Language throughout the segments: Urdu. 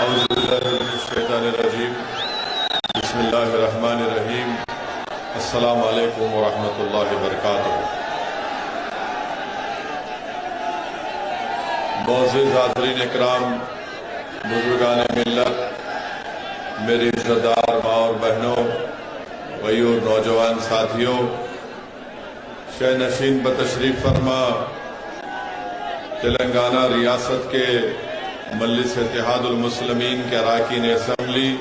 اعوذ باللہ من الشیطان الرجیم بسم اللہ الرحمن الرحیم السلام علیکم ورحمۃ اللہ وبرکاتہ۔ معزز حاضرین اکرام، بزرگان ملت، میری عزتدار ماں اور بہنوں، غیور نوجوان ساتھیوں، شہ نشین بتشریف فرما تلنگانہ ریاست کے مجلس اتحاد المسلمین کے اراکین اسمبلی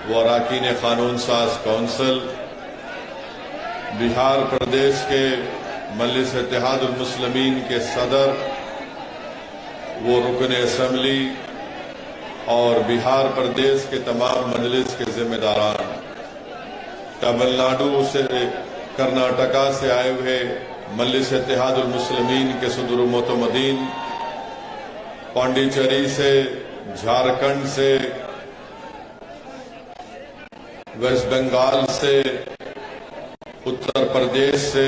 و اراکین قانون ساز کونسل، بہار پردیش کے مجلس اتحاد المسلمین کے صدر وہ رکن اسمبلی اور بہار پردیش کے تمام مجلس کے ذمہ داران، تمل ناڈو سے کرناٹکا سے آئے ہوئے مجلس اتحاد المسلمین کے صدر و معتمدین، پانڈیچری سے، جھارکھنڈ سے، ویسٹ بنگال سے، اتر پردیش سے،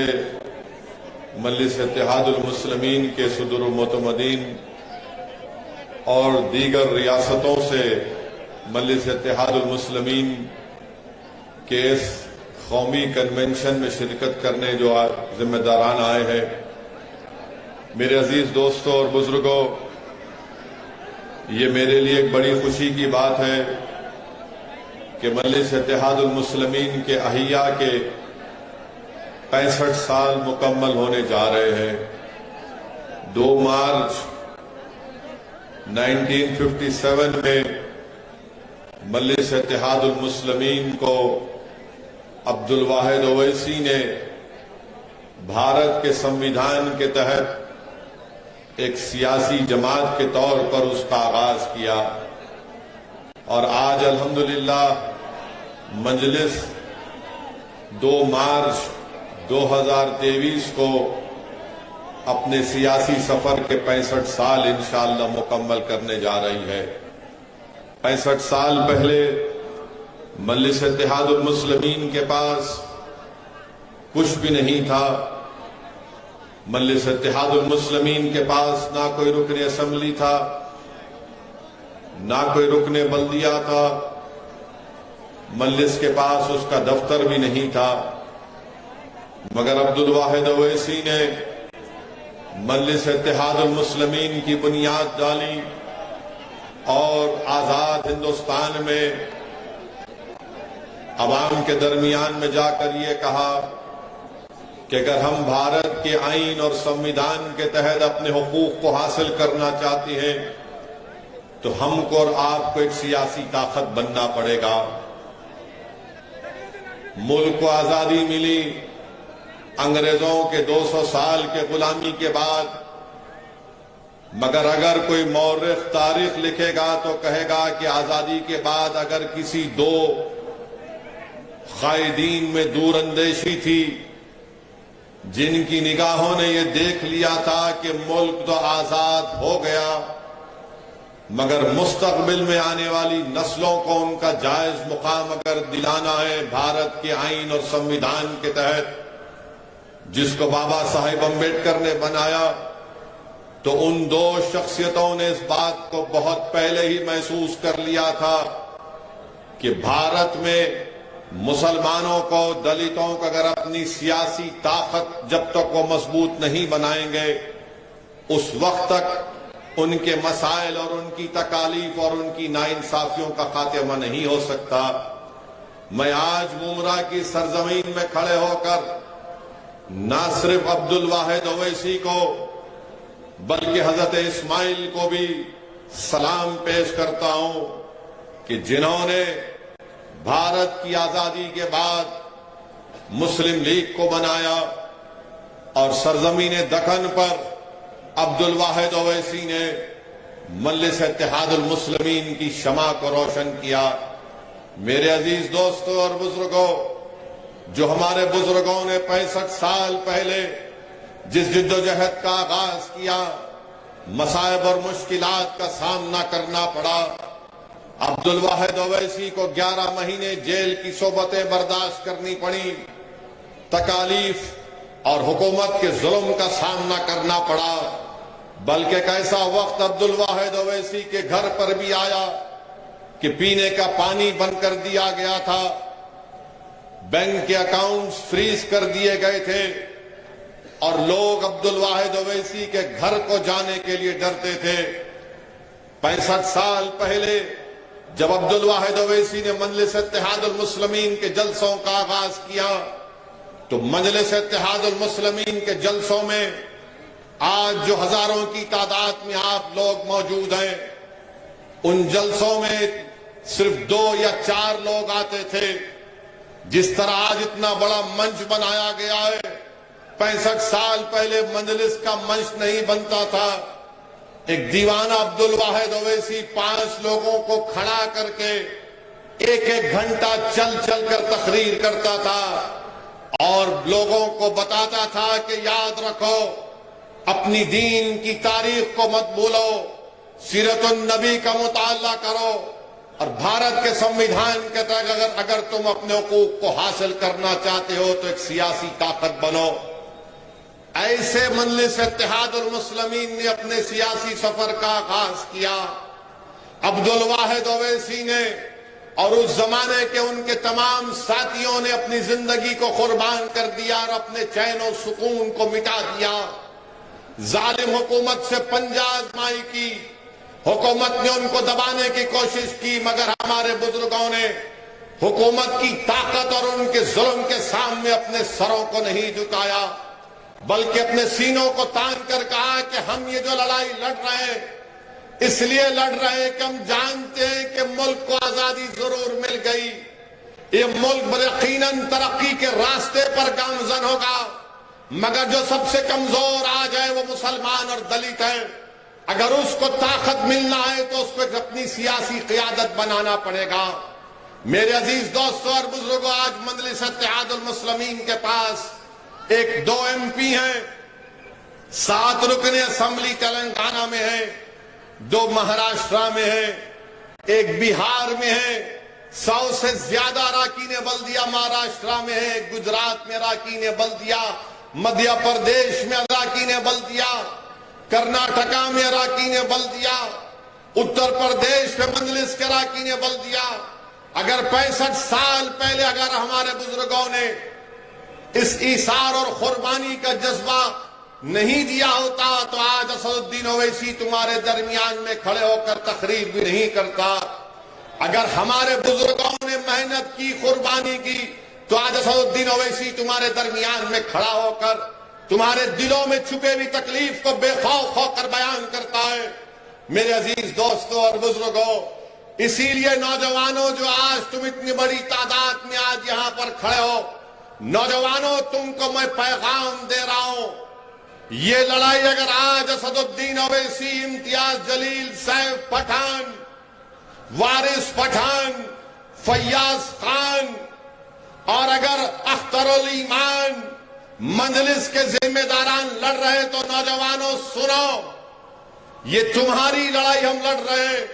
مجلس اتحاد المسلمین کے صدر و معتمدین اور دیگر ریاستوں سے مجلس اتحاد المسلمین کے اس قومی کنونشن میں شرکت کرنے جو ذمہ داران آئے ہیں، میرے عزیز دوستوں اور بزرگوں، یہ میرے لیے ایک بڑی خوشی کی بات ہے کہ مجلس اتحاد المسلمین کے احیاء کے 65 سال مکمل ہونے جا رہے ہیں۔ 2 مارچ 1957 میں مجلس اتحاد المسلمین کو عبدالواحد اویسی نے بھارت کے سمویدھان کے تحت ایک سیاسی جماعت کے طور پر اس کا آغاز کیا، اور آج الحمدللہ مجلس 2 مارچ 2023 کو اپنے سیاسی سفر کے 65 سال انشاءاللہ مکمل کرنے جا رہی ہے۔ 65 سال پہلے مجلس اتحاد المسلمین کے پاس کچھ بھی نہیں تھا۔ مجلس اتحاد المسلمین کے پاس نہ کوئی رکن اسمبلی تھا، نہ کوئی رکن بلدیہ تھا، مجلس کے پاس اس کا دفتر بھی نہیں تھا، مگر عبدالواحد اویسی نے مجلس اتحاد المسلمین کی بنیاد ڈالی اور آزاد ہندوستان میں عوام کے درمیان میں جا کر یہ کہا کہ اگر ہم بھارت کے آئین اور سمویدھان کے تحت اپنے حقوق کو حاصل کرنا چاہتے ہیں تو ہم کو اور آپ کو ایک سیاسی طاقت بننا پڑے گا۔ ملک کو آزادی ملی انگریزوں کے 200 سال کے غلامی کے بعد، مگر اگر کوئی مورخ تاریخ لکھے گا تو کہے گا کہ آزادی کے بعد اگر کسی 2 قائدین میں دور اندیشی تھی جن کی نگاہوں نے یہ دیکھ لیا تھا کہ ملک تو آزاد ہو گیا، مگر مستقبل میں آنے والی نسلوں کو ان کا جائز مقام اگر دلانا ہے بھارت کے آئین اور سمویدھان کے تحت جس کو بابا صاحب امبیڈکر نے بنایا، تو ان 2 شخصیتوں نے اس بات کو بہت پہلے ہی محسوس کر لیا تھا کہ بھارت میں مسلمانوں کو، دلتوں کو اگر اپنی سیاسی طاقت جب تک وہ مضبوط نہیں بنائیں گے، اس وقت تک ان کے مسائل اور ان کی تکالیف اور ان کی ناانصافیوں کا خاتمہ نہیں ہو سکتا۔ میں آج ممرا کی سرزمین میں کھڑے ہو کر نہ صرف عبدالواحد اویسی کو بلکہ حضرت اسماعیل کو بھی سلام پیش کرتا ہوں کہ جنہوں نے بھارت کی آزادی کے بعد مسلم لیگ کو بنایا اور سرزمین دکن پر عبدالواحد اویسی نے مجلس اتحاد المسلمین کی شمع کو روشن کیا۔ میرے عزیز دوستوں اور بزرگوں، جو ہمارے بزرگوں نے 65 سال پہلے جس جد و جہد کا آغاز کیا، مصائب اور مشکلات کا سامنا کرنا پڑا، عبدالواحد اویسی کو 11 مہینے جیل کی صحبتیں برداشت کرنی پڑی، تکالیف اور حکومت کے ظلم کا سامنا کرنا پڑا، بلکہ ایک ایسا وقت عبدالواحد اویسی کے گھر پر بھی آیا کہ پینے کا پانی بند کر دیا گیا تھا، بینک کے اکاؤنٹس فریز کر دیے گئے تھے، اور لوگ عبد الواحد اویسی کے گھر کو جانے کے لیے ڈرتے تھے۔ 65 سال پہلے جب عبد الواحد اویسی نے مجلس اتحاد المسلمین کے جلسوں کا آغاز کیا تو مجلس اتحاد المسلمین کے جلسوں میں آج جو ہزاروں کی تعداد میں آپ لوگ موجود ہیں، ان جلسوں میں صرف 2 یا 4 لوگ آتے تھے۔ جس طرح آج اتنا بڑا منچ بنایا گیا ہے، 65 سال پہلے مجلس کا منچ نہیں بنتا تھا۔ ایک دیوانہ عبد الواحد اویسی 5 لوگوں کو کھڑا کر کے 1 گھنٹہ چل چل کر تقریر کرتا تھا اور لوگوں کو بتاتا تھا کہ یاد رکھو، اپنی دین کی تاریخ کو مت بھولو، سیرت النبی کا مطالعہ کرو، اور بھارت کے سمویدھان کے تحت اگر تم اپنے حقوق کو حاصل کرنا چاہتے ہو تو ایک سیاسی طاقت بنو۔ ایسے مجلس اتحاد المسلمین نے اپنے سیاسی سفر کا آغاز کیا۔ عبد الواحد اویسی نے اور اس زمانے کے ان کے تمام ساتھیوں نے اپنی زندگی کو قربان کر دیا اور اپنے چین و سکون کو مٹا دیا۔ ظالم حکومت سے پنجہ آزمائی کی، حکومت نے ان کو دبانے کی کوشش کی، مگر ہمارے بزرگوں نے حکومت کی طاقت اور ان کے ظلم کے سامنے اپنے سروں کو نہیں جھکایا، بلکہ اپنے سینوں کو تان کر کہا کہ ہم یہ جو لڑائی لڑ رہے ہیں اس لیے لڑ رہے ہیں کہ ہم جانتے ہیں کہ ملک کو آزادی ضرور مل گئی، یہ ملک یقیناً ترقی کے راستے پر گامزن ہوگا، مگر جو سب سے کمزور آج ہے وہ مسلمان اور دلت ہے۔ اگر اس کو طاقت ملنا ہے تو اس کو اپنی سیاسی قیادت بنانا پڑے گا۔ میرے عزیز دوستوں اور بزرگوں، آج مجلس اتحاد المسلمین کے پاس 2 MP ہیں، 7 رکن اسمبلی تلنگانہ میں ہیں، 2 مہاراشٹرا میں ہیں، 1 بہار میں ہے، 100 سے زیادہ اراکین بلدیہ مہاراشٹرا میں ہے، گجرات میں اراکین بلدیہ، مدھیہ پردیش میں اراکین بلدیہ، کرناٹکا میں اراکین بلدیہ، اتر پردیش میں مجلس کے اراکین بلدیہ۔ اگر 65 سال پہلے اگر ہمارے بزرگوں نے اس ایثار اور قربانی کا جذبہ نہیں دیا ہوتا تو آج اسد الدین اویسی تمہارے درمیان میں کھڑے ہو کر تقریر بھی نہیں کرتا۔ اگر ہمارے بزرگوں نے محنت کی، قربانی کی، تو آج اسد الدین اویسی تمہارے درمیان میں کھڑا ہو کر تمہارے دلوں میں چھپے ہوئی تکلیف کو بے خوف ہو کر بیان کرتا ہے۔ میرے عزیز دوستوں اور بزرگوں، اسی لیے نوجوانوں جو آج تم اتنی بڑی تعداد میں آج یہاں پر کھڑے ہو، نوجوانوں تم کو میں پیغام دے رہا ہوں، یہ لڑائی اگر آج اسد الدین اویسی، امتیاز جلیل، سیف پٹھان، وارث پٹھان، فیاض خان اور اگر اختر الایمان مجلس کے ذمہ داران لڑ رہے تو نوجوانوں سنو، یہ تمہاری لڑائی ہم لڑ رہے ہیں۔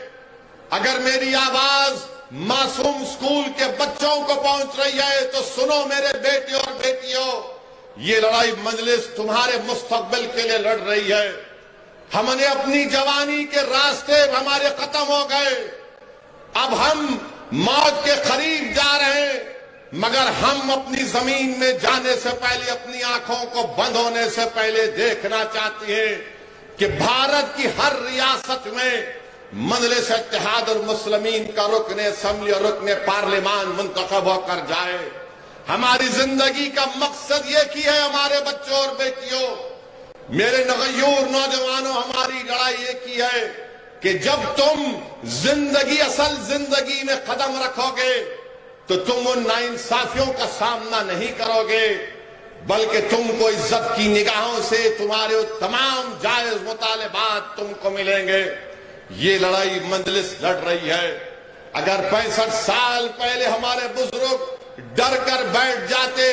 اگر میری آواز معصوم اسکول کے بچوں کو پہنچ رہی ہے تو سنو میرے بیٹے اور بیٹیوں، یہ لڑائی مجلس تمہارے مستقبل کے لیے لڑ رہی ہے۔ ہم نے اپنی جوانی کے راستے ہمارے ختم ہو گئے، اب ہم موت کے قریب جا رہے ہیں، مگر ہم اپنی زمین میں جانے سے پہلے اپنی آنکھوں کو بند ہونے سے پہلے دیکھنا چاہتے ہیں کہ بھارت کی ہر ریاست میں مجلس اتحاد المسلمین کا رکن اسمبلی اور رکن پارلیمان منتخب ہو کر جائے۔ ہماری زندگی کا مقصد یہ کی ہے ہمارے بچوں اور بیٹیوں، میرے نغیور نوجوانوں، ہماری لڑائی یہ کی ہے کہ جب تم زندگی، اصل زندگی میں قدم رکھو گے تو تم ان ناانصافیوں کا سامنا نہیں کرو گے، بلکہ تم کو عزت کی نگاہوں سے تمہارے تمام جائز مطالبات تم کو ملیں گے۔ یہ لڑائی مجلس لڑ رہی ہے۔ اگر 65 سال پہلے ہمارے بزرگ ڈر کر بیٹھ جاتے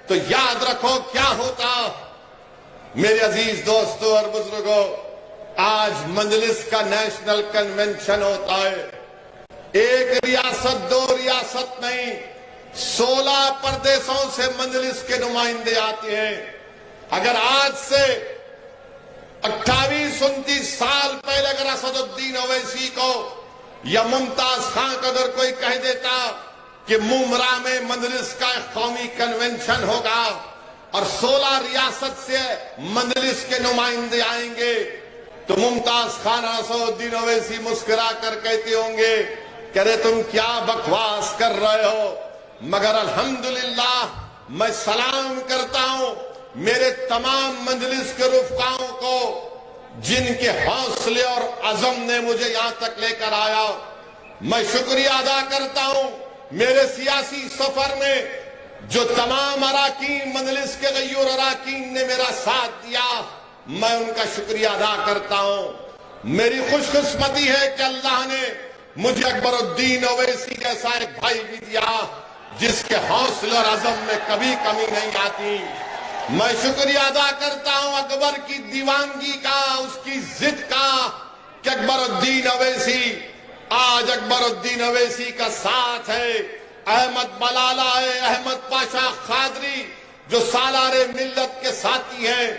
تو یاد رکھو کیا ہوتا۔ میرے عزیز دوستوں اور بزرگوں، آج مجلس کا نیشنل کنونشن ہوتا ہے، 1 ریاست 2 ریاست نہیں، 16 پردیسوں سے مجلس کے نمائندے آتے ہیں۔ اگر آج سے 28-29 سال پہلے اگر اسد الدین اویسی کو یا ممتاز خان کو اگر کوئی کہہ دیتا کہ مومرا میں مجلس کا قومی کنونشن ہوگا اور 16 ریاست سے مجلس کے نمائندے آئیں گے تو ممتاز خان اسدالدین اویسی مسکرا کر کہتے ہوں گے کہ ارے تم کیا بکواس کر رہے ہو. مگر الحمدللہ میں سلام کرتا ہوں میرے تمام مجلس کے رفقاؤں کو جن کے حوصلے اور عزم نے مجھے یہاں تک لے کر آیا. میں شکریہ ادا کرتا ہوں میرے سیاسی سفر میں جو تمام اراکین مجلس کے غیور اراکین نے میرا ساتھ دیا. میں ان کا شکریہ ادا کرتا ہوں. میری خوش قسمتی ہے کہ اللہ نے مجھے اکبر الدین اویسی جیسا ایک بھائی بھی دیا جس کے حوصلے اور عزم میں کبھی کمی نہیں آتی. میں شکریہ ادا کرتا ہوں اکبر کی دیوانگی کا, اس کی ضد کا کہ اکبر الدین اویسی آج اکبر الدین اویسی کا ساتھ ہے. احمد بلالہ ہے, احمد پاشا قادری جو سالار ملت کے ساتھی ہیں.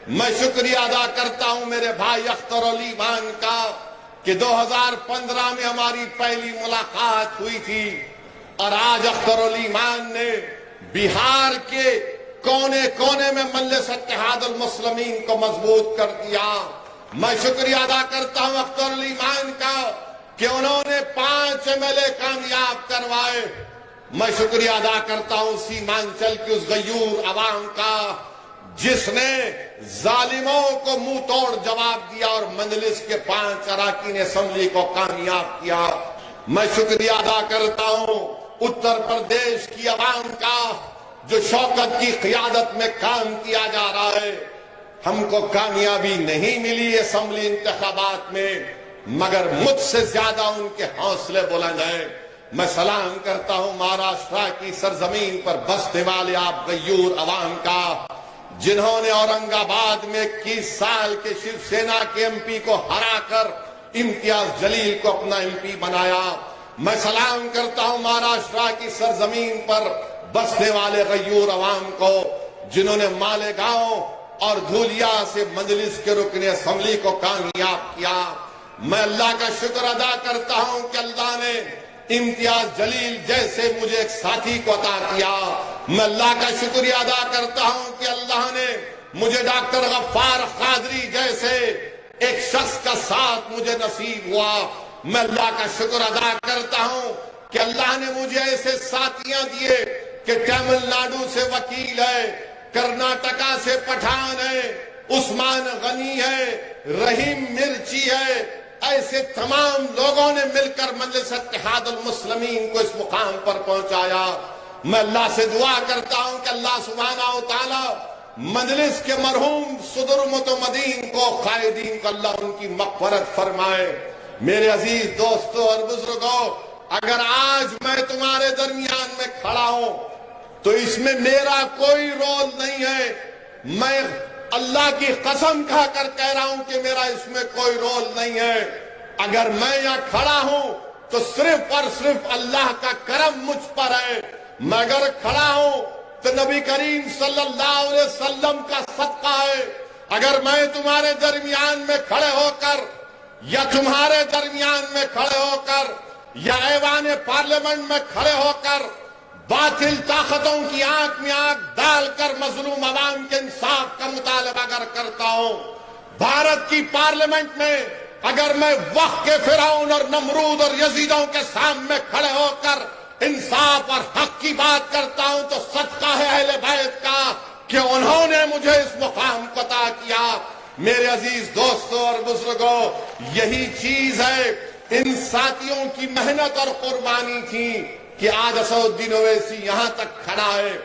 میں شکریہ ادا کرتا ہوں میرے بھائی اختر علی مان کا کہ 2015 میں ہماری پہلی ملاقات ہوئی تھی اور آج اختر علی مان نے بہار کے کونے کونے میں مجلس اتحاد المسلمین کو مضبوط کر دیا. میں شکریہ ادا کرتا ہوں اختر علی مان کا کہ انہوں نے 5 MLA کامیاب کروائے. میں شکریہ ادا کرتا ہوں سیمانچل کی اس غیور عوام کا جس نے ظالموں کو منہ توڑ جواب دیا اور مجلس کے 5 اراکین اسمبلی کو کامیاب کیا. میں شکریہ ادا کرتا ہوں اتر پردیش کی عوام کا جو شوکت کی قیادت میں کام کیا جا رہا ہے. ہم کو کامیابی نہیں ملی اسمبلی انتخابات میں مگر مجھ سے زیادہ ان کے حوصلے بلند ہیں. میں سلام کرتا ہوں مہاراشٹرا کی سرزمین پر بسنے والے آپ غیور عوام کا جنہوں نے اورنگ آباد میں 21 سال کے شیو سینا کے MP کو ہرا کر امتیاز جلیل کو اپنا MP بنایا. میں سلام کرتا ہوں مہاراشٹرا کی سرزمین پر بسنے والے غیور عوام کو جنہوں نے مالیگاؤں اور دھولیا سے مجلس کے رکن اسمبلی کو کامیاب کیا. میں اللہ کا شکر ادا کرتا ہوں کہ اللہ نے امتیاز جلیل جیسے مجھے ایک ساتھی کو عطا کیا. میں اللہ کا شکریہ ادا کرتا ہوں کہ اللہ نے مجھے ڈاکٹر غفار قادری جیسے ایک شخص کا ساتھ مجھے نصیب ہوا. میں اللہ کا شکر ادا کرتا ہوں کہ اللہ نے مجھے ایسے ساتھیاں دیے کہ تمل ناڈو سے وکیل ہے, کرناٹکا سے پٹھان ہے, عثمان غنی ہے, رحیم مرچی ہے. ایسے تمام لوگوں نے مل کر مجلس اتحاد المسلمین کو اس مقام پر پہنچایا. میں اللہ سے دعا کرتا ہوں کہ اللہ سبحانہ و تعالی مجلس کے مرحوم صدر متمدین کو قائدین کو اللہ ان کی مغفرت فرمائے. میرے عزیز دوستوں اور بزرگوں, اگر آج میں تمہارے درمیان میں کھڑا ہوں تو اس میں میرا کوئی رول نہیں ہے. میں اللہ کی قسم کھا کر کہہ رہا ہوں کہ میرا اس میں کوئی رول نہیں ہے. اگر میں یہاں کھڑا ہوں تو صرف اور صرف اللہ کا کرم مجھ پر ہے. میں اگر کھڑا ہوں تو نبی کریم صلی اللہ علیہ وسلم کا صدقہ ہے. اگر میں تمہارے درمیان میں کھڑے ہو کر یا تمہارے درمیان میں کھڑے ہو کر یا ایوان پارلیمنٹ میں کھڑے ہو کر باطل طاقتوں کی آنکھ میں آنکھ ڈال کر مظلوم عوام کے انصاف کا مطالبہ اگر کرتا ہوں, بھارت کی پارلیمنٹ میں اگر میں وقت کے فرعون اور نمرود اور یزیدوں کے سامنے کھڑے ہو کر انصاف اور حق کی بات کرتا ہوں تو صدقہ ہے اہل بیت کا کہ انہوں نے مجھے اس مقام کو عطا کیا. میرے عزیز دوستوں اور بزرگوں, یہی چیز ہے ان ساتھیوں کی محنت اور قربانی تھی کہ آج اسدالدین اویسی یہاں تک کھڑا ہے.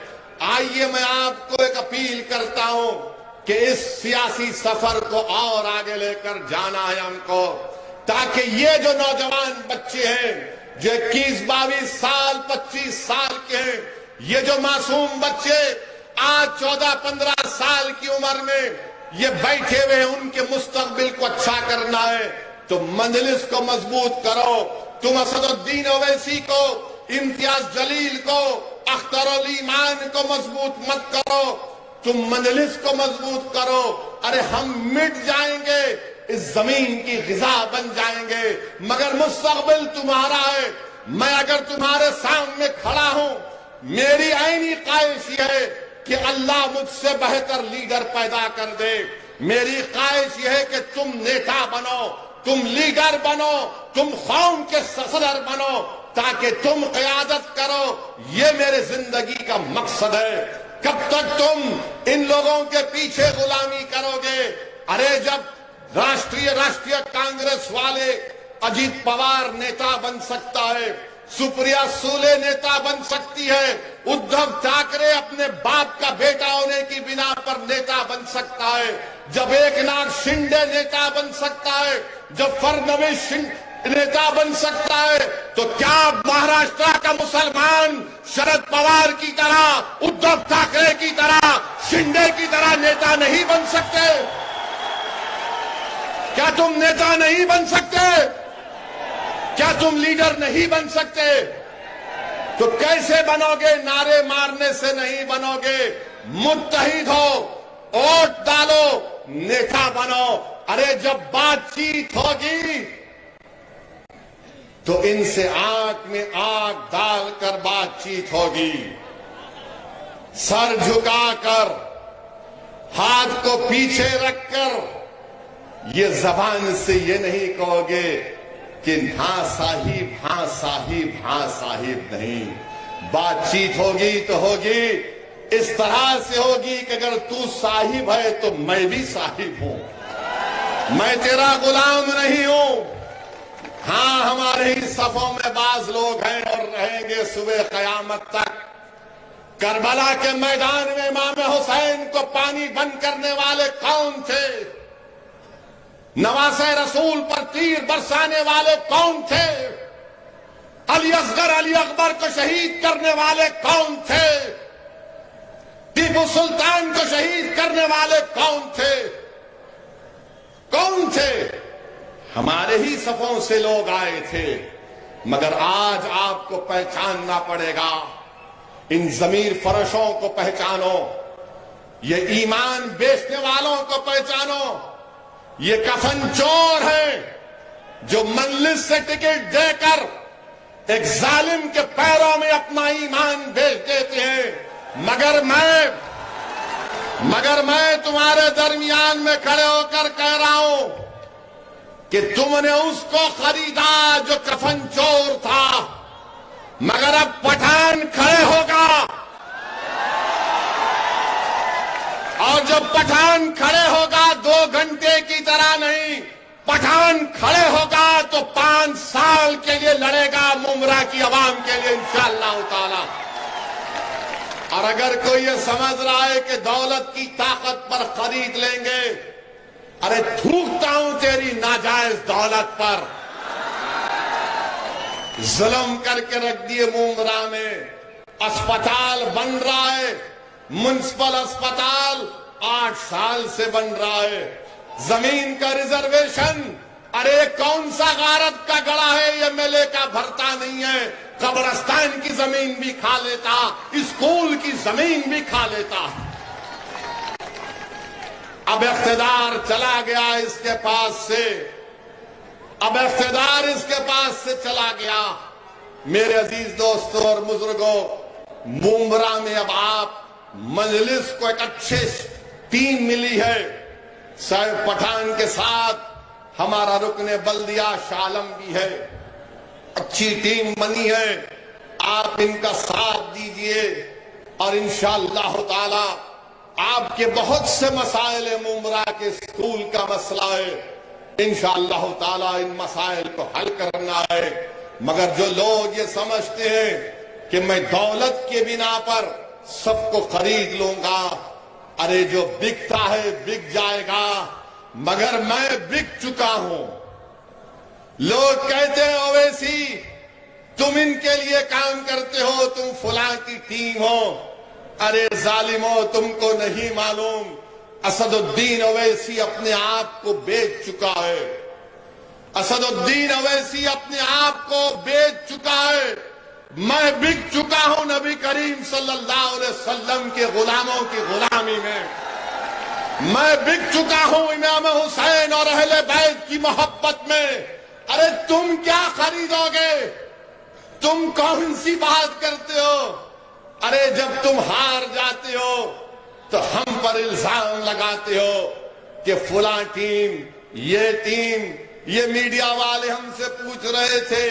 آئیے میں آپ کو ایک اپیل کرتا ہوں کہ اس سیاسی سفر کو اور آگے لے کر جانا ہے ہم کو, تاکہ یہ جو نوجوان بچے ہیں جو 21-22 سال 25 سال کے ہیں, یہ جو معصوم بچے آج 14-15 سال کی عمر میں یہ بیٹھے ہوئے ہیں, ان کے مستقبل کو اچھا کرنا ہے تو مجلس کو مضبوط کرو. تم اسدالدین اویسی کو, امتیاز جلیل کو, اختر علی مان کو مضبوط مت کرو, تم مجلس کو مضبوط کرو. ارے ہم مٹ جائیں گے, اس زمین کی غذا بن جائیں گے, مگر مستقبل تمہارا ہے. میں اگر تمہارے سامنے کھڑا ہوں، میری عینی خواہش یہ ہے کہ اللہ مجھ سے بہتر لیڈر پیدا کر دے. میری خواہش یہ ہے کہ تم نیتا بنو، تم لیڈر بنو، تم قوم کے صدر بنو، تاکہ تم قیادت کرو. یہ میرے زندگی کا مقصد ہے. کب تک تم ان لوگوں کے پیچھے غلامی کرو گے؟ ارے جب راشٹریہ کانگریس والے اجیت پوار نیتا بن سکتا ہے، سپریا سولے نیتا بن سکتی ہے، ادھو ٹھاکرے اپنے باپ کا بیٹا ہونے کی بنا پر نیتا بن سکتا ہے، جب ایکناتھ شنڈے نیتا بن سکتا ہے، جب فڈنویس نیتا بن سکتا ہے، تو کیا مہاراشٹر کا مسلمان شرد پوار کی طرح، ادھو ٹھاکرے کی طرح، شنڈے کی طرح نیتا نہیں بن سکتے؟ کیا تم نیتا نہیں بن سکتے؟ کیا تم لیڈر نہیں بن سکتے؟ تو کیسے بنو گے؟ نعرے مارنے سے نہیں بنو گے. متحد ہو، ووٹ ڈالو، نیتا بنو. ارے جب بات چیت ہوگی تو ان سے آنکھ میں آنکھ ڈال کر بات چیت ہوگی. سر جھکا کر، ہاتھ کو پیچھے رکھ کر یہ زبان سے یہ نہیں کہو گے کہ ہاں صاحب، ہاں صاحب، ہاں صاحب. نہیں، بات چیت ہوگی تو ہوگی اس طرح سے ہوگی کہ اگر تو صاحب ہے تو میں بھی صاحب ہوں، میں تیرا غلام نہیں ہوں. ہاں، ہمارے ہی صفوں میں بعض لوگ ہیں اور رہیں گے صبح قیامت تک. کربلا کے میدان میں امام حسین کو پانی بند کرنے والے کون تھے؟ نواسہ رسول پر تیر برسانے والے کون تھے؟ علی اصغر، علی اکبر کو شہید کرنے والے کون تھے؟ ٹیپو سلطان کو شہید کرنے والے کون تھے؟ کون تھے؟ ہمارے ہی صفوں سے لوگ آئے تھے. مگر آج آپ کو پہچاننا پڑے گا. ان ضمیر فرشوں کو پہچانو، یہ ایمان بیچنے والوں کو پہچانو. یہ کفن چور ہیں جو مجلس سے ٹکٹ دے کر ایک ظالم کے پیروں میں اپنا ایمان بیچ دیتے ہیں. مگر میں تمہارے درمیان میں کھڑے ہو کر کہہ رہا ہوں کہ تم نے اس کو خریدا جو کفن چور تھا، مگر اب پٹھان کھڑے ہوگا، اور جب پٹھان کھڑے ہوگا 2 گھنٹے کی طرح نہیں، پٹھان کھڑے ہوگا تو 5 سال کے لیے لڑے گا ممبرا کی عوام کے لیے انشاءاللہ تعالی. اور اگر کوئی یہ سمجھ رہا ہے کہ دولت کی طاقت پر خرید لیں گے، ارے تھوکتا ہوں تیری ناجائز دولت پر. ظلم کر کے رکھ دیے ممبرا میں. اسپتال بن رہا ہے، میونسپل اسپتال 8 سال سے بن رہا ہے. زمین کا ریزرویشن، ارے کون سا غارت کا گڑا ہے یہ میلے کا بھرتا نہیں ہے. قبرستان کی زمین بھی کھا لیتا، اسکول کی زمین بھی کھا لیتا. اب اقتدار چلا گیا اس کے پاس سے، اب اقتدار اس کے پاس سے چلا گیا. میرے عزیز دوستوں اور بزرگوں، ممبرا میں اب آپ مجلس کو ایک اچھے ٹیم ملی ہے. صاحب پٹھان کے ساتھ ہمارا رکن بلدیہ شالم بھی ہے. اچھی ٹیم بنی ہے. آپ ان کا ساتھ دیجئے اور انشاءاللہ تعالی آپ کے بہت سے مسائل ممبرا کے اسکول کا مسئلہ ہے، انشاءاللہ تعالی ان مسائل کو حل کرنا ہے. مگر جو لوگ یہ سمجھتے ہیں کہ میں دولت کے بنا پر سب کو خرید لوں گا، ارے جو بکتا ہے بک جائے گا. مگر میں بک چکا ہوں. لوگ کہتے ہیں اویسی تم ان کے لیے کام کرتے ہو، تم فلاں کی ٹیم ہو. ارے ظالموں، تم کو نہیں معلوم اسد الدین اویسی اپنے آپ کو بیچ چکا ہے. اسد الدین اویسی اپنے آپ کو بیچ چکا ہے. میں بک چکا ہوں نبی کریم صلی اللہ علیہ وسلم کے غلاموں کی غلامی میں. میں بک چکا ہوں امام حسین اور اہل بیت کی محبت میں. ارے تم کیا خریدو گے؟ تم کون سی بات کرتے ہو؟ ارے جب تم ہار جاتے ہو تو ہم پر الزام لگاتے ہو کہ فلاں ٹیم، یہ میڈیا والے ہم سے پوچھ رہے تھے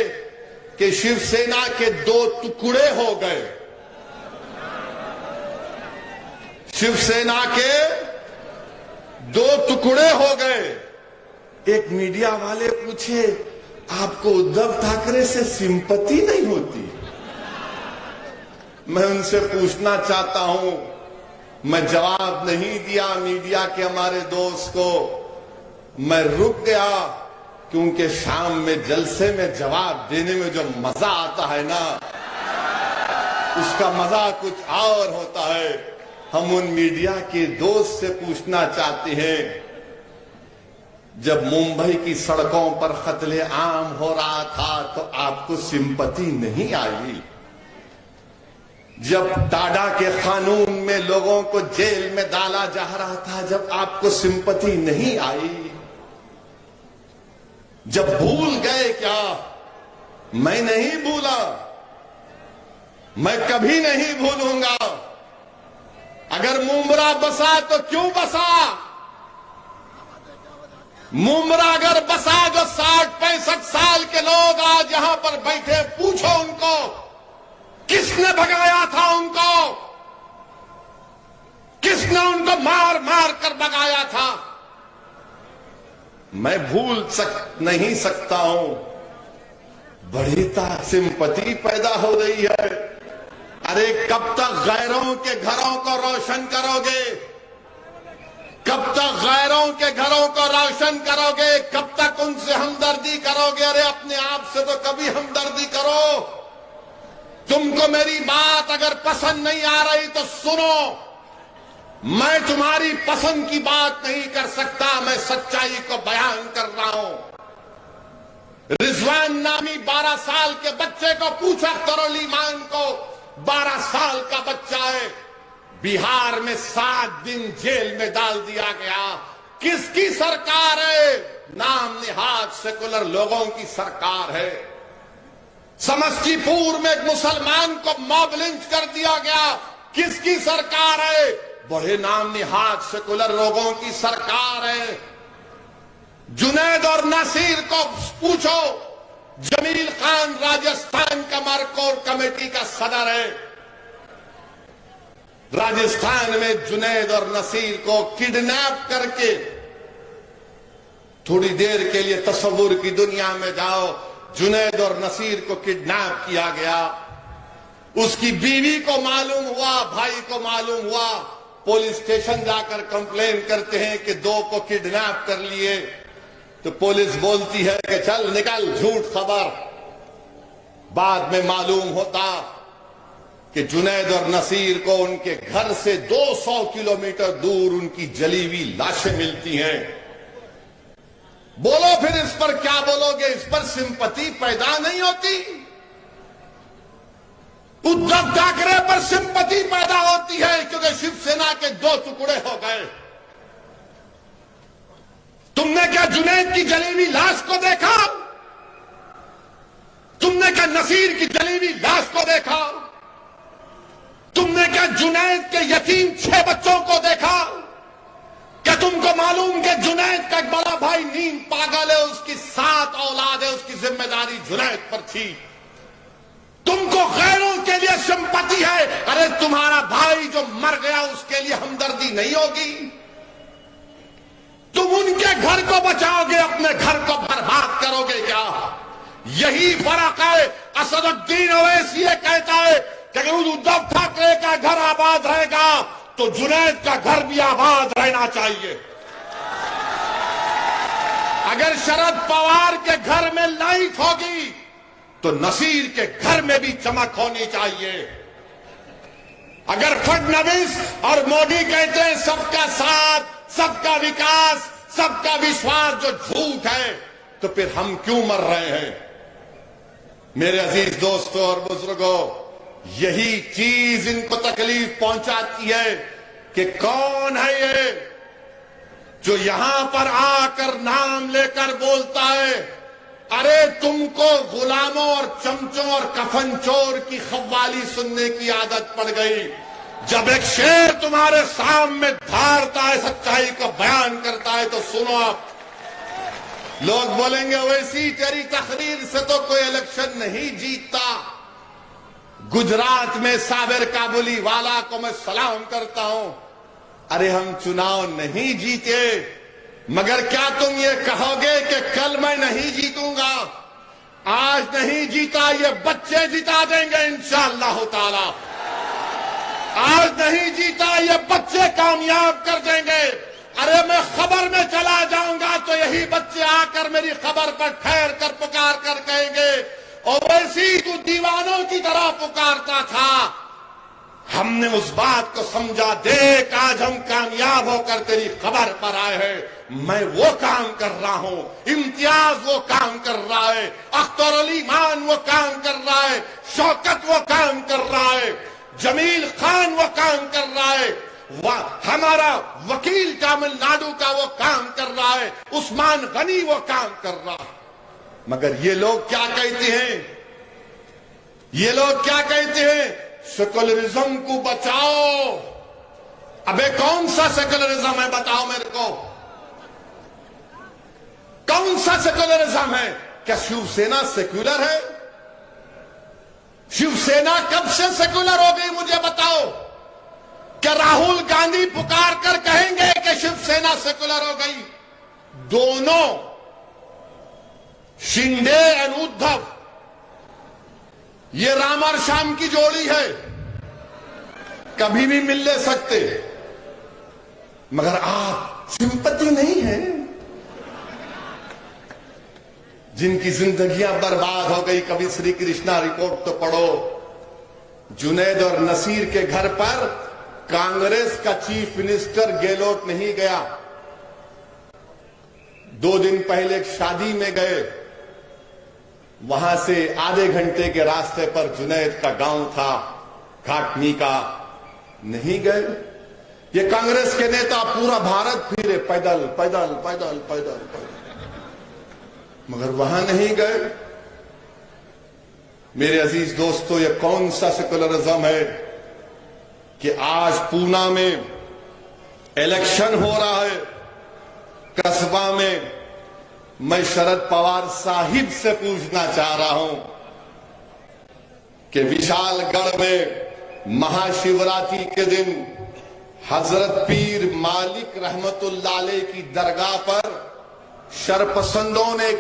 کہ شیو سینا کے 2 ٹکڑے ہو گئے، شیو سینا کے 2 ٹکڑے ہو گئے۔ ایک میڈیا والے پوچھے آپ کو ادھو ٹھاکرے سے سمپتی نہیں ہوتی؟ میں ان سے پوچھنا چاہتا ہوں، میں جواب نہیں دیا میڈیا کے ہمارے دوست کو، میں رک گیا کیونکہ شام میں جلسے میں جواب دینے میں جو مزہ آتا ہے نا، اس کا مزہ کچھ اور ہوتا ہے۔ ہم ان میڈیا کے دوست سے پوچھنا چاہتے ہیں، جب ممبئی کی سڑکوں پر قتل عام ہو رہا تھا تو آپ کو سمپتی نہیں آئی؟ جب ٹاڈا کے قانون میں لوگوں کو جیل میں ڈالا جا رہا تھا، جب آپ کو سمپتی نہیں آئی؟ جب بھول گئے کیا؟ میں نہیں بھولا، میں کبھی نہیں بھولوں گا۔ اگر ممبرا بسا تو کیوں بسا؟ ممبرا اگر بسا جو 60-65 سال کے لوگ آج یہاں پر بیٹھے، پوچھو ان کو کس نے بھگایا تھا؟ ان کو کس نے ان کو مار مار کر بھگایا تھا؟ میں بھول نہیں سکتا ہوں۔ بڑی سمپتی پیدا ہو رہی ہے۔ ارے کب تک غیروں کے گھروں کو روشن کرو گے؟ کب تک غیروں کے گھروں کو روشن کرو گے؟ کب تک ان سے ہمدردی کرو گے؟ ارے اپنے آپ سے تو کبھی ہمدردی کرو۔ تم کو میری بات اگر پسند نہیں آ رہی تو سنو، میں تمہاری پسند کی بات نہیں کر سکتا، میں سچائی کو بیان کر رہا ہوں۔ رضوان نامی 12 سال کے بچے کو پوچھا ترولی مان کو، 12 سال کا بچہ ہے، بہار میں 7 دن جیل میں ڈال دیا گیا۔ کس کی سرکار ہے؟ نام نہاد سیکولر لوگوں کی سرکار ہے۔ سمستی پور میں ایک مسلمان کو موب لنچ کر دیا گیا، کس کی سرکار ہے؟ بڑے نام نہاد سیکولر لوگوں کی سرکار ہے۔ جنید اور نصیر کو پوچھو، جمیل خان راجستھان کا مرکور کمیٹی کا صدر ہے۔ راجستھان میں جنید اور نصیر کو کڈنیپ کر کے، تھوڑی دیر کے لیے تصور کی دنیا میں جاؤ، جنید اور نصیر کو کڈنیپ کیا گیا۔ اس کی بیوی کو معلوم ہوا، بھائی کو معلوم ہوا، پولیس اسٹیشن جا کر کمپلین کرتے ہیں کہ 2 کو کڈنیپ کر لیے، تو پولیس بولتی ہے کہ چل نکل، جھوٹ خبر۔ بعد میں معلوم ہوتا کہ جنید اور نصیر کو ان کے گھر سے 200 کلومیٹر دور ان کی جلی ہوئی لاشیں ملتی ہیں۔ بولو پھر اس پر کیا بولو گے؟ اس پر سمپتی پیدا نہیں ہوتی؟ ادھو ٹھاکرے پر سمپتی پیدا ہوتی ہے کیونکہ شیو سینا کے 2 ٹکڑے ہو گئے۔ تم نے کیا جنید کی جلی ہوئی لاش کو دیکھا؟ تم نے کیا نصیر کی جلی ہوئی لاش کو دیکھا؟ تم نے کیا جنید کے یتیم 6 بچوں کو دیکھا؟ کیا تم کو معلوم کہ جنید کا ایک بڑا بھائی نیم پاگل ہے، اس کی 7 اولاد ہے، اس کی ذمہ داری جنید پر تھی۔ تم کو غیروں کے لیے سمپتی ہے، ارے تمہارا بھائی جو مر گیا اس کے لیے ہمدردی نہیں ہوگی؟ تم ان کے گھر کو بچاؤ گے، اپنے گھر کو برباد کرو گے کیا؟ یہی فرق ہے۔ اسد الدین اویسی یہ کہتا ہے کہ اگر ادھو ٹھاکرے کا گھر آباد رہے گا تو جنید کا گھر بھی آباد رہنا چاہیے۔ اگر شرد پوار کے گھر میں لائٹ ہوگی تو نصیر کے گھر میں بھی چمک ہونی چاہیے۔ اگر فڈنویس اور مودی کہتے ہیں سب کا ساتھ، سب کا وکاس، سب کا وشواس، جو جھوٹ ہے، تو پھر ہم کیوں مر رہے ہیں؟ میرے عزیز دوستوں اور بزرگوں، یہی چیز ان کو تکلیف پہنچاتی ہے کہ کون ہے یہ جو یہاں پر آ کر نام لے کر بولتا ہے ارے تم کو غلاموں اور چمچوں اور کفن چور کی قوالی سننے کی عادت پڑ گئی. جب ایک شیر تمہارے سامنے دھارتا ہے, سچائی کا بیان کرتا ہے, تو سنو آپ. لوگ بولیں گے ویسی تیری تقریر سے تو کوئی الیکشن نہیں جیتتا. گجرات میں صابر کابلی والا کو میں سلام کرتا ہوں. ارے ہم چناؤ نہیں جیتے, مگر کیا تم یہ کہو گے کہ کل میں نہیں جیتوں گا؟ آج نہیں جیتا, یہ بچے جتا دیں گے انشاءاللہ تعالی. آج نہیں جیتا, یہ بچے کامیاب کر دیں گے. ارے میں خبر میں چلا جاؤں گا تو یہی بچے آ کر میری خبر پر ٹھہر کر پکار کر کہیں گے اویسی تو دیوانوں کی طرح پکارتا تھا. ہم نے اس بات کو سمجھا, دیکھ آج ہم کامیاب ہو کر تیری خبر پر آئے ہیں. میں وہ کام کر رہا ہوں, امتیاز وہ کام کر رہا ہے, اختر علی مان وہ کام کر رہا ہے, شوکت وہ کام کر رہا ہے, جمیل خان وہ کام کر رہا ہے, ہمارا وکیل تامل ناڈو کا وہ کام کر رہا ہے, عثمان غنی وہ کام کر رہا ہے. مگر یہ لوگ کیا کہتے ہیں؟ یہ لوگ کیا کہتے ہیں؟ سیکولرزم کو بچاؤ. ابے کون سا سیکولرزم ہے بتاؤ میرے کو, کون سا سیکولرزم ہے؟ کیا شیو سینا سیکولر ہے؟ شیو سینا کب سے سیکولر ہو گئی مجھے بتاؤ. کیا راہل گاندھی پکار کر کہیں گے کہ شیو سینا سیکولر ہو گئی؟ دونوں شنڈے اور ادھو یہ رام اور شام کی جوڑی ہے, کبھی بھی مل لے سکتے. مگر آپ سمپتی نہیں ہے, جن کی زندگیاں برباد ہو گئی. کبھی سری کرشنا رپورٹ تو پڑھو, جنید اور نصیر کے گھر پر کانگریس کا چیف منسٹر گہلوٹ نہیں گیا. 2 دن پہلے ایک شادی میں گئے, وہاں سے آدھے گھنٹے کے راستے پر جنید کا گاؤں تھا, گھاٹنی کا, نہیں گئے. یہ کانگریس کے نیتا پورا بھارت پھرے, پیدل پیدل پیدل پیدل پیدل, مگر وہاں نہیں گئے. میرے عزیز دوستو, یہ کون سا سیکولرزم ہے کہ آج پونا میں الیکشن ہو رہا ہے, قصبہ میں. میں شرد پوار صاحب سے پوچھنا چاہ رہا ہوں کہ وشال گڑھ میں مہا شیوراتری کے دن حضرت پیر مالک رحمت اللہ علیہ کی درگاہ پر شرپسندوں نے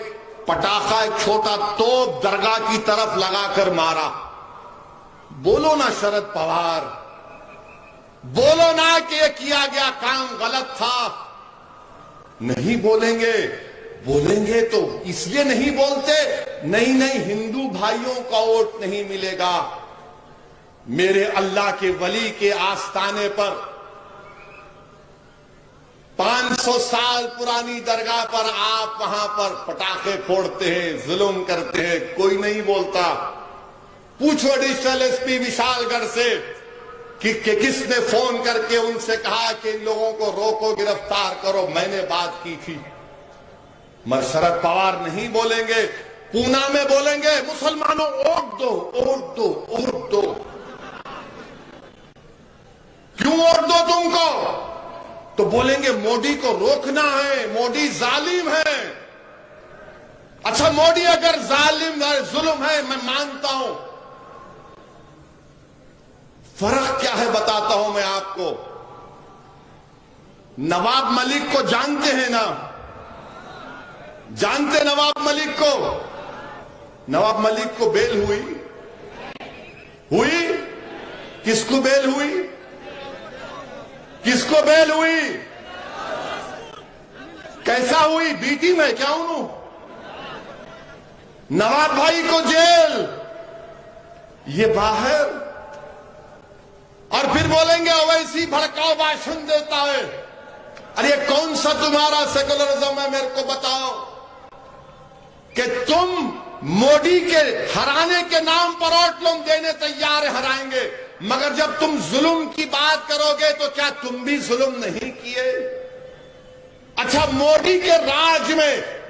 پٹاخہ, ایک چھوٹا توپ درگاہ کی طرف لگا کر مارا. بولو نا شرد پوار, بولو نا کہ یہ کیا گیا کام غلط تھا. نہیں بولیں گے. بولیں گے تو اس لیے نہیں بولتے, نہیں ہندو بھائیوں کا ووٹ نہیں ملے گا. میرے اللہ کے ولی کے آستانے پر 500 سال پرانی درگاہ پر آپ وہاں پر پٹاخے پھوڑتے ہیں, ظلم کرتے ہیں, کوئی نہیں بولتا. پوچھو ایڈیشنل ایس پی وشال گڑھ سے کہ کس نے فون کر کے ان سے کہا کہ ان لوگوں کو روکو, گرفتار کرو. میں نے بات کی تھی. مگر شرد پوار نہیں بولیں گے. پونا میں بولیں گے مسلمانوں ووٹ دو, ووٹ دو, ووٹ دو. کیوں ووٹ دو تم کو؟ تو بولیں گے مودی کو روکنا ہے, مودی ظالم ہے. اچھا مودی اگر ظالم ہے, ظلم ہے, میں مانتا ہوں. فرق کیا ہے بتاتا ہوں میں آپ کو. نواب ملک کو جانتے ہیں نا, جانتے نواب ملک کو. نواب ملک کو بیل ہوئی. کس کو بیل ہوئی؟ کس کو بیل ہوئی؟ کیسا ہوئی؟ بیٹی میں کیا ہوں؟ نواب بھائی کو جیل, یہ باہر. اور پھر بولیں گے اویسی بھڑکاؤ بھاشن دیتا ہے. ارے کون سا تمہارا سیکولرزم ہے میرے کو بتاؤ کہ تم مودی کے ہرانے کے نام پر ووٹ لوگ دینے تیار ہرائیں گے, مگر جب تم ظلم کی بات کرو گے تو کیا تم بھی ظلم نہیں کیے؟ اچھا مودی کے راج میں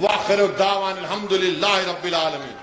وآخر دعوانا الحمدللہ رب العالمین.